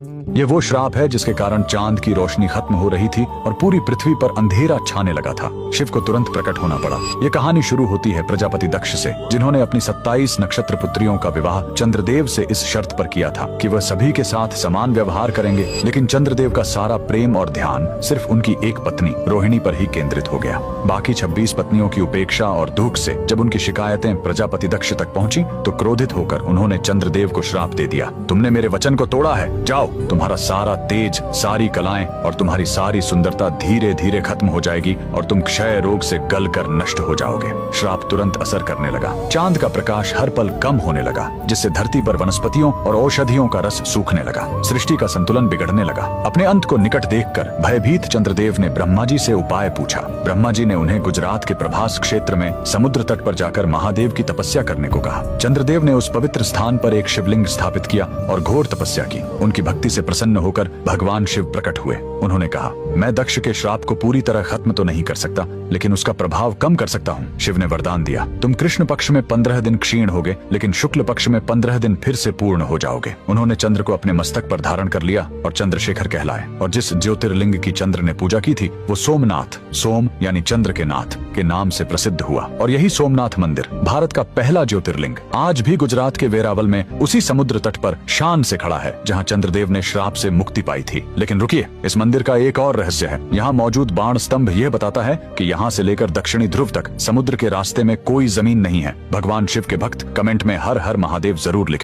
ये वो श्राप है जिसके कारण चांद की रोशनी खत्म हो रही थी और पूरी पृथ्वी पर अंधेरा छाने लगा था। शिव को तुरंत प्रकट होना पड़ा। ये कहानी शुरू होती है प्रजापति दक्ष से, जिन्होंने अपनी 27 नक्षत्र पुत्रियों का विवाह चंद्रदेव से इस शर्त पर किया था कि वह सभी के साथ समान व्यवहार करेंगे। लेकिन चंद्रदेव का सारा प्रेम और ध्यान सिर्फ उनकी एक पत्नी रोहिणी पर ही केंद्रित हो गया। बाकी 26 पत्नियों की उपेक्षा और दुख से जब उनकी शिकायतें प्रजापति दक्ष तक पहुंची तो क्रोधित होकर उन्होंने चंद्रदेव को श्राप दे दिया, तुमने मेरे वचन को तोड़ा है, जाओ, तुम्हारा सारा तेज, सारी कलाएं और तुम्हारी सारी सुंदरता धीरे धीरे खत्म हो जाएगी और तुम क्षय रोग से गलकर नष्ट हो जाओगे। श्राप तुरंत असर करने लगा। चांद का प्रकाश हर पल कम होने लगा, जिससे धरती पर वनस्पतियों और औषधियों का रस सूखने लगा। सृष्टि का संतुलन बिगड़ने लगा। अपने अंत को निकट देखकर भयभीत चंद्रदेव ने ब्रह्मा जी से उपाय पूछा। ब्रह्मा जी ने उन्हें गुजरात के प्रभास क्षेत्र में समुद्र तट पर जाकर महादेव की तपस्या करने को कहा। चंद्रदेव ने उस पवित्र स्थान पर एक शिवलिंग स्थापित किया और घोर तपस्या की। उनकी भक्ति से प्रसन्न होकर भगवान शिव प्रकट हुए। उन्होंने कहा, मैं दक्ष के श्राप को पूरी तरह खत्म तो नहीं कर सकता, लेकिन उसका प्रभाव कम कर सकता हूँ। शिव ने वरदान दिया, तुम कृष्ण पक्ष में 15 दिन क्षीण होगे, लेकिन शुक्ल पक्ष में 15 दिन फिर से पूर्ण हो जाओगे। उन्होंने चंद्र को अपने मस्तक पर धारण कर लिया और चंद्रशेखर कहलाए। और जिस ज्योतिर्लिंग की चंद्र ने पूजा की थी वो सोमनाथ, सोम यानी चंद्र के नाथ के नाम से प्रसिद्ध हुआ। और यही सोमनाथ मंदिर भारत का पहला ज्योतिर्लिंग आज भी गुजरात के वेरावल में उसी समुद्र तट पर शान से खड़ा है, जहाँ चंद्रदेव ने श्राप से मुक्ति पाई थी। लेकिन रुकिए, इस मंदिर का एक और रहस्य है। यहाँ मौजूद बाण स्तंभ यह बताता है कि यहाँ से लेकर दक्षिणी ध्रुव तक समुद्र के रास्ते में कोई जमीन नहीं है। भगवान शिव के भक्त कमेंट में हर हर महादेव जरूर लिखें।